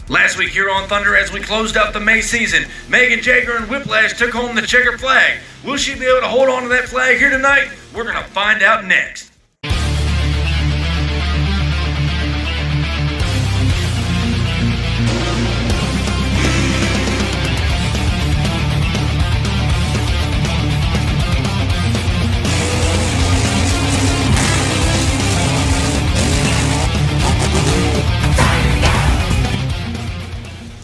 Last week here on Thunder, as we closed out the May season, Megan Jagger and Whiplash took home the checker flag. Will she be able to hold on to that flag here tonight? We're going to find out next.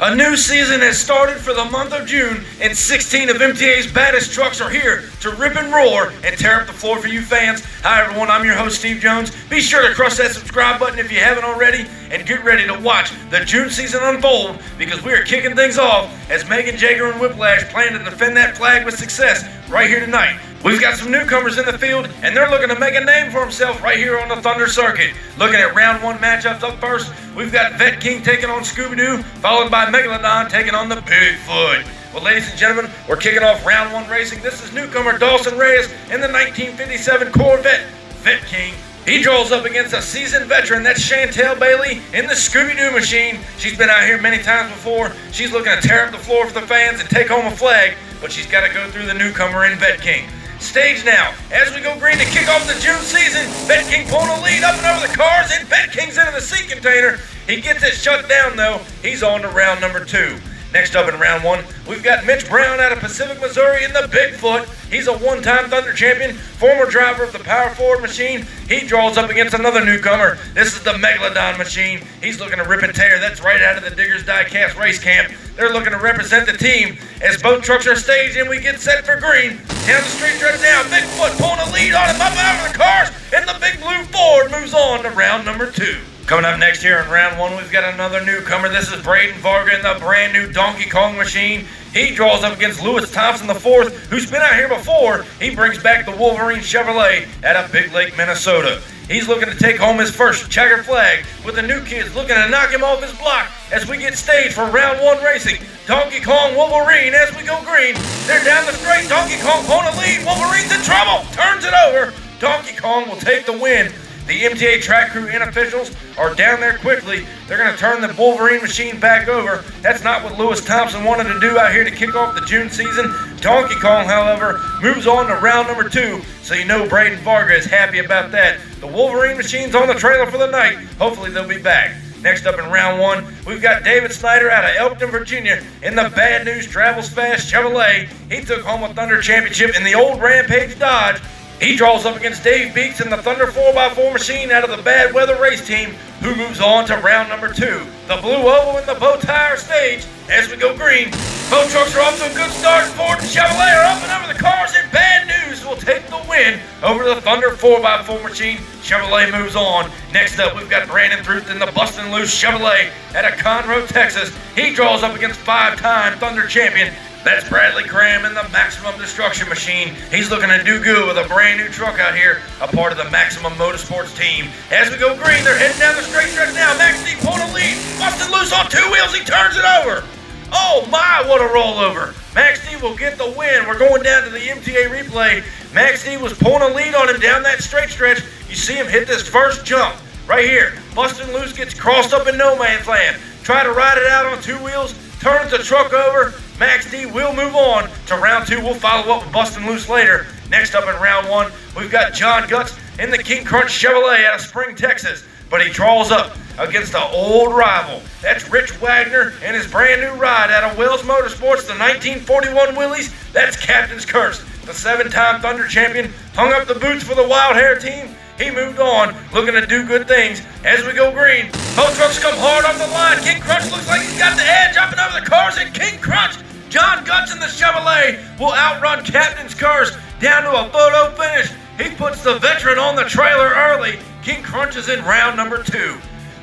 A new season has started for the month of June, and 16 of MTA's baddest trucks are here to rip and roar and tear up the floor for you fans. Hi everyone, I'm your host Steve Jones. Be sure to crush that subscribe button if you haven't already, and get ready to watch the June season unfold, because we are kicking things off as Megan Jagger and Whiplash plan to defend that flag with success right here tonight. We've got some newcomers in the field, and they're looking to make a name for themselves right here on the Thunder circuit. Looking at round one matchups up first, we've got Vet King taking on Scooby-Doo, followed by Megaladon taking on the Bigfoot. Well, ladies and gentlemen, we're kicking off round one racing. This is newcomer Dawson Reyes in the 1957 Corvette Vet King. He draws up against a seasoned veteran, that's Chantel Bailey in the Scooby-Doo machine. She's been out here many times before. She's looking to tear up the floor for the fans and take home a flag, but she's got to go through the newcomer in Vet King. Stage now, as we go green to kick off the June season. Vet King pulling a lead up and over the cars, and Vet King's into the seat container. He gets it shut down though. He's on to round number two. Next up in round one, we've got Mitch Brown out of Pacific, Missouri in the Bigfoot. He's a one-time Thunder champion, former driver of the Power Forward machine. He draws up against another newcomer. This is the Megaladon machine. He's looking to rip and tear. That's right out of the Diggers Diecast race camp. They're looking to represent the team as both trucks are staged and we get set for green. Down the street right now, Bigfoot pulling a lead on him up out of the cars, and the big blue Ford moves on to round number two. Coming up next here in round one, we've got another newcomer. This is Braden Varga in the brand new Donkey Kong machine. He draws up against Lewis Thompson IV, who's been out here before. He brings back the Wolverine Chevrolet out of Big Lake, Minnesota. He's looking to take home his first checker flag, with the new kids looking to knock him off his block as we get staged for round one racing. Donkey Kong, Wolverine, as we go green. They're down the straight. Donkey Kong pulling a lead. Wolverine's in trouble. Turns it over. Donkey Kong will take the win. The MTA track crew and officials are down there quickly. They're going to turn the Wolverine machine back over. That's not what Lewis Thompson wanted to do out here to kick off the June season. Donkey Kong, however, moves on to round number two, so you know Braden Varga is happy about that. The Wolverine machine's on the trailer for the night. Hopefully they'll be back. Next up in round one, we've got David Snyder out of Elkton, Virginia in the Bad News Travels Fast Chevrolet. He took home a Thunder championship in the old Rampage Dodge. He draws up against Dave Beeks in the Thunder 4x4 machine out of the Bad Weather Race Team, who moves on to round number two. The Blue Oval and the Bow Tire stage as we go green. Both trucks are off to a good start. Ford and Chevrolet are up and over the cars, and Bad News will take the win over the Thunder 4x4 machine. Chevrolet moves on. Next up, we've got Brandon Truth in the Bustin' Loose Chevrolet out of Conroe, Texas. He draws up against five-time Thunder champion. That's Bradley Graham in the Maximum Destruction machine. He's looking to do good with a brand new truck out here, a part of the Maximum Motorsports team. As we go green, they're heading down the straight stretch now. Max D pulling a lead. Bustin' Loose on two wheels. He turns it over. Oh my, what a rollover. Max D will get the win. We're going down to the MTA replay. Max D was pulling a lead on him down that straight stretch. You see him hit this first jump right here. Bustin' Loose gets crossed up in no man's land. Try to ride it out on two wheels. Turns the truck over. Max D will move on to round two. We'll follow up with Bustin' Loose later. Next up in round one, we've got John Guts in the King Crunch Chevrolet out of Spring, Texas. But he draws up against an old rival. That's Rich Wagner and his brand new ride out of Wells Motorsports, the 1941 Willys. That's Captain's Curse. The seven-time Thunder champion hung up the boots for the Wild Hair team. He moved on, looking to do good things. As we go green, both trucks come hard off the line. King Crunch looks like he's got the edge up and over the cars, and King Crunch, John Guts in the Chevrolet, will outrun Captain's Curse down to a photo finish. He puts the veteran on the trailer early. King Crunch is in round number two.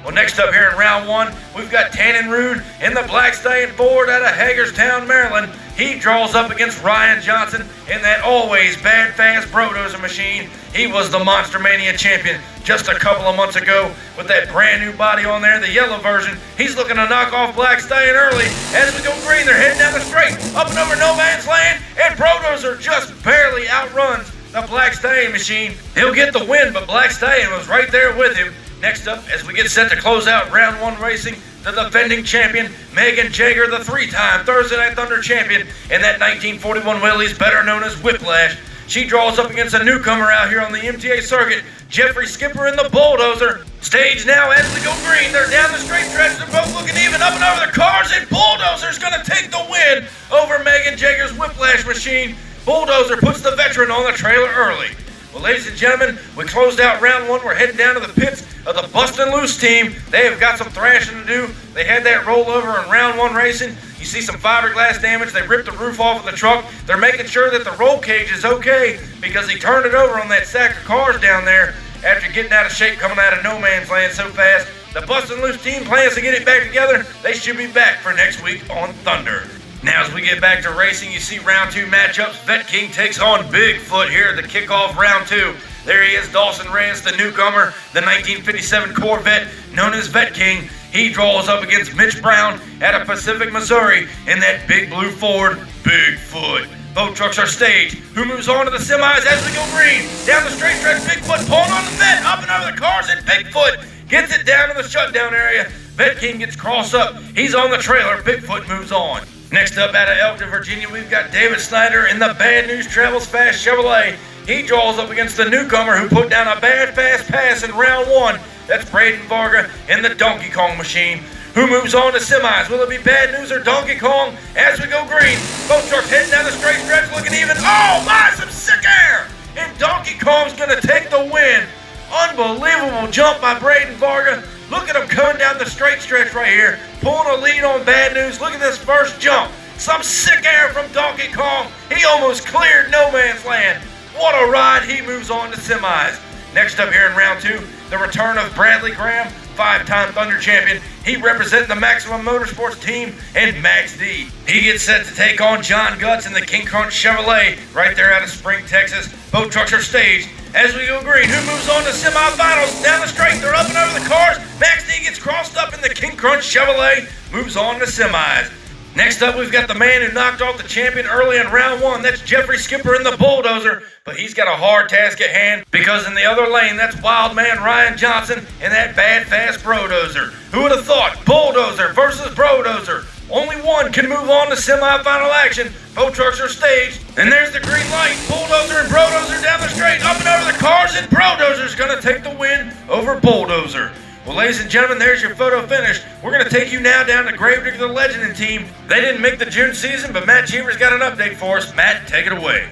Well, next up here in round one, we've got Tannen Rude in the Black Stallion Ford out of Hagerstown, Maryland. He draws up against Ryan Johnson in that always bad fast Bulldozer machine. He was the Monster Mania champion just a couple of months ago with that brand new body on there, the yellow version. He's looking to knock off Black Stallion early. As we go green, they're heading down the straight, up and over no man's land, and Bulldozer just barely outruns the Black Stallion machine. He'll get the win, but Black Stallion was right there with him. Next up, as we get set to close out round 1 racing, the defending champion, Megan Jaeger, the 3-time Thursday Night Thunder champion in that 1941 Willys, better known as Whiplash. She draws up against a newcomer out here on the MTA circuit, Jeffrey Skipper in the Bulldozer. Stage now as we go green. They're down the straight stretch. They're both looking even up and over their cars, and Bulldozer's going to take the win over Megan Jaeger's Whiplash machine. Bulldozer puts the veteran on the trailer early. Well, ladies and gentlemen, we closed out round 1. We're heading down to the pits of the Bustin' Loose team. They have got some thrashing to do. They had that rollover in round 1 racing. You see some fiberglass damage. They ripped the roof off of the truck. They're making sure that the roll cage is okay because he turned it over on that stack of cars down there after getting out of shape coming out of no man's land so fast. The Bustin' Loose team plans to get it back together. They should be back for next week on Thunder. Now, as we get back to racing, you see round 2 matchups. Vet King takes on Bigfoot here at the kickoff round 2. There he is, Dawson Reyes, the newcomer, the 1957 Corvette known as Vet King. He draws up against Mitch Brown out of Pacific, Missouri in that big blue Ford Bigfoot. Both trucks are staged. Who moves on to the semis as we go green? Down the straight stretch, Bigfoot pulling on the vet, up and over the cars, and Bigfoot gets it down to the shutdown area. Vet King gets crossed up. He's on the trailer. Bigfoot moves on. Next up out of Elkton, Virginia, we've got David Snyder in the Bad News Travels Fast Chevrolet. He draws up against the newcomer who put down a bad fast pass in round 1. That's Braden Varga in the Donkey Kong machine. Who moves on to semis? Will it be Bad News or Donkey Kong as we go green? Both trucks heading down the straight stretch looking even. Oh my, some sick air! And Donkey Kong's going to take the win. Unbelievable jump by Braden Varga. Look at him coming down the straight stretch right here, pulling a lead on Bad News. Look at this first jump. Some sick air from Donkey Kong. He almost cleared no man's land. What a ride. He moves on to semis. Next up here in round 2, the return of Bradley Graham, 5-time Thunder champion. He representing the Maximum Motorsports team and Max D. He gets set to take on John Guts in the King Crunch Chevrolet right there out of Spring, Texas. Both trucks are staged. As we go green, who moves on to semifinals? Down the straight, they're up and over the cars. Max D gets crossed up in the King Crunch Chevrolet, moves on to semis. Next up, we've got the man who knocked off the champion early in round 1. That's Jeffrey Skipper in the Bulldozer. But he's got a hard task at hand because in the other lane, that's wild man Ryan Johnson and that bad fast Brodozer. Who would have thought? Bulldozer versus Brodozer. Only one can move on to semifinal action. Both trucks are staged. And there's the green light. Bulldozer and Brodozer down the straight, up and over the cars, and Brodozer's going to take the win over Bulldozer. Well, ladies and gentlemen, there's your photo finish. We're going to take you now down to Gravedigger the Legend and team. They didn't make the June season, but Matt Cheever's got an update for us. Matt, take it away.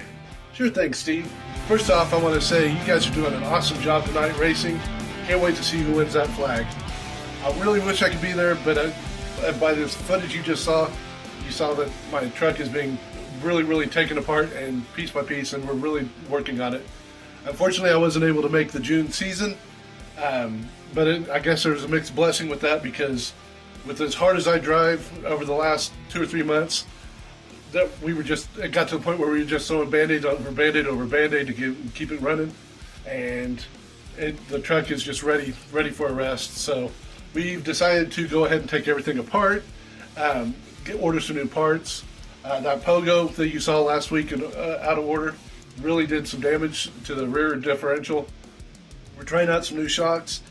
Sure thing, Steve. First off, I want to say you guys are doing an awesome job tonight racing. Can't wait to see who wins that flag. I really wish I could be there, but by this footage you just saw, you saw that my truck is being really taken apart and piece by piece, and we're really working on it. Unfortunately, I wasn't able to make the June season. But I guess there's a mixed blessing with that because with as hard as I drive over the last 2 or 3 months, that it got to the point where we were just throwing Band-Aid over Band-Aid over Band-Aid to keep it running, and the truck is just ready for a rest. So we've decided to go ahead and take everything apart, order some new parts. That pogo that you saw last week and out of order really did some damage to the rear differential. We're trying out some new shocks.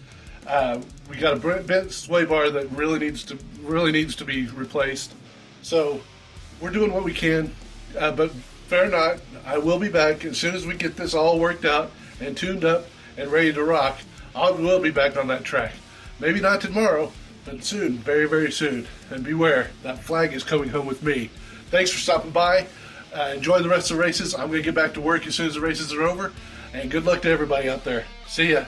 We got a bent sway bar that really needs to be replaced. So we're doing what we can, but fear not, I will be back as soon as we get this all worked out and tuned up and ready to rock. I will be back on that track. Maybe not tomorrow, but soon, very soon. And beware, that flag is coming home with me. Thanks for stopping by. Enjoy the rest of the races. I'm going to get back to work as soon as the races are over. And good luck to everybody out there. See ya.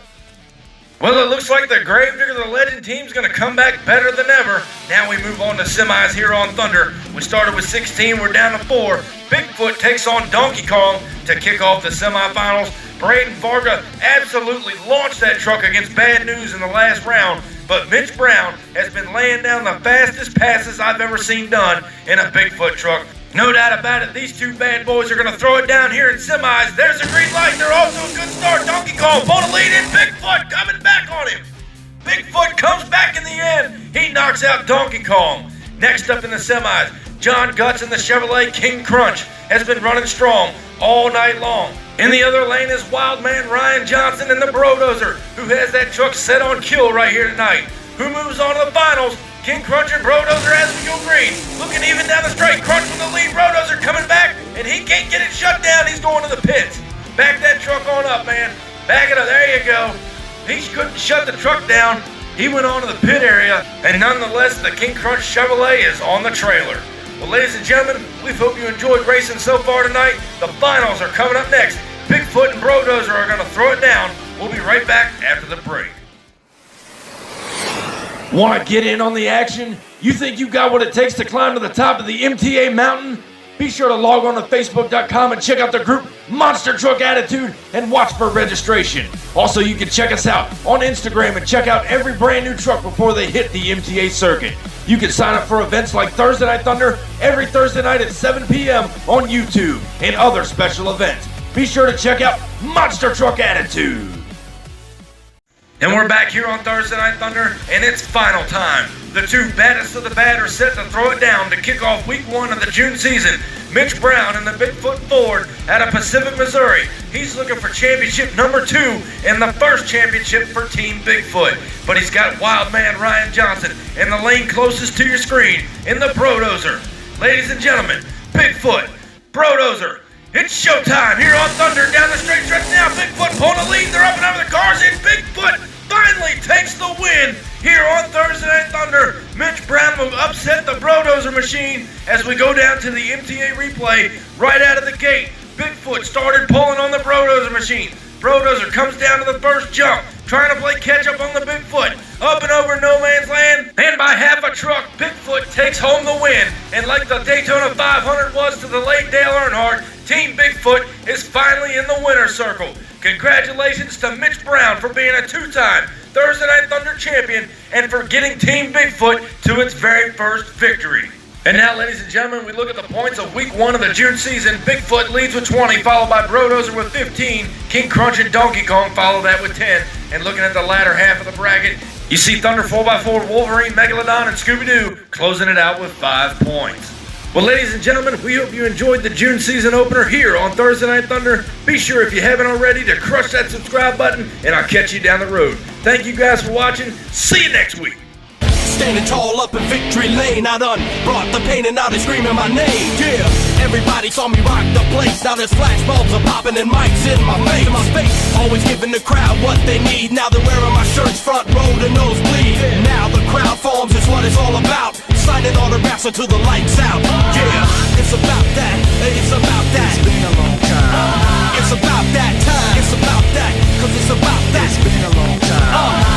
Well, it looks like the Gravedigger the Legend team's going to come back better than ever. Now we move on to semis here on Thunder. We started with 16, we're down to 4. Bigfoot takes on Donkey Kong to kick off the semifinals. Braden Varga absolutely launched that truck against Bad News in the last round, but Mitch Brown has been laying down the fastest passes I've ever seen done in a Bigfoot truck. No doubt about it, these two bad boys are going to throw it down here in semis. There's a green light. They're off to a good start. Donkey Kong pulled a lead in. Bigfoot coming back on him. Bigfoot comes back in the end. He knocks out Donkey Kong. Next up in the semis, John Guts in the Chevrolet King Crunch has been running strong all night long. In the other lane is Wildman Ryan Johnson in the Bulldozer, who has that truck set on kill right here tonight. Who moves on to the finals? King Crunch and Bulldozer as we go green. Looking even down the straight. Crunch with the lead. Bulldozer coming back, and he can't get it shut down. He's going to the pits. Back that truck on up, man. Back it up. There you go. He couldn't shut the truck down. He went on to the pit area, and nonetheless, the King Crunch Chevrolet is on the trailer. Well, ladies and gentlemen, we hope you enjoyed racing so far tonight. The finals are coming up next. Bigfoot and Bulldozer are going to throw it down. We'll be right back after the break. Want to get in on the action? You think you got what it takes to climb to the top of the MTA mountain? Be sure to log on to Facebook.com and check out the group Monster Truck Attitude and watch for registration. Also, you can check us out on Instagram and check out every brand new truck before they hit the MTA circuit. You can sign up for events like Thursday Night Thunder every Thursday night at 7 p.m. on YouTube and other special events. Be sure to check out Monster Truck Attitude. And we're back here on Thursday Night Thunder, and it's final time. The two baddest of the bad are set to throw it down to kick off week 1 of the June season. Mitch Brown in the Bigfoot Ford out of Pacific, Missouri. He's looking for championship number 2 and the first championship for Team Bigfoot. But he's got Wildman Ryan Johnson in the lane closest to your screen in the Bulldozer. Ladies and gentlemen, Bigfoot, Bulldozer. It's showtime here on Thunder. Down the straight stretch now. Bigfoot pulling the lead. They're up and over the cars, and Bigfoot finally takes the win here on Thursday Night Thunder. Mitch Brown will upset the Bulldozer machine as we go down to the MTA replay right out of the gate. Bigfoot started pulling on the Bulldozer machine. Bulldozer comes down to the first jump, trying to play catch up on the Bigfoot. Up and over no man's land, and by half a truck, Bigfoot takes home the win. And like the Daytona 500 was to the late Dale Earnhardt, Team Bigfoot is finally in the winner's circle. Congratulations to Mitch Brown for being a 2-time Thursday Night Thunder champion and for getting Team Bigfoot to its very first victory. And now, ladies and gentlemen, we look at the points of week 1 of the June season. Bigfoot leads with 20, followed by Bulldozer with 15. King Crunch and Donkey Kong follow that with 10. And looking at the latter half of the bracket, you see Thunder 4x4, Wolverine, Megalodon, and Scooby-Doo closing it out with 5 points. Well, ladies and gentlemen, we hope you enjoyed the June season opener here on Thursday Night Thunder. Be sure, if you haven't already, to crush that subscribe button, and I'll catch you down the road. Thank you guys for watching. See you next week. Standing tall up in victory lane, I done brought the pain and now they screaming my name. Yeah, everybody saw me rock the place. Now there's flashbulbs are popping and mics in my face. Always giving the crowd what they need. Now they're wearing my shirts front row to nosebleed. Now the crowd forms is what it's all about. Signing autographs until the lights out. Yeah, it's about that. It's about that. It's been a long time. It's about that time. It's about that. 'Cause it's about that. It's been a long time.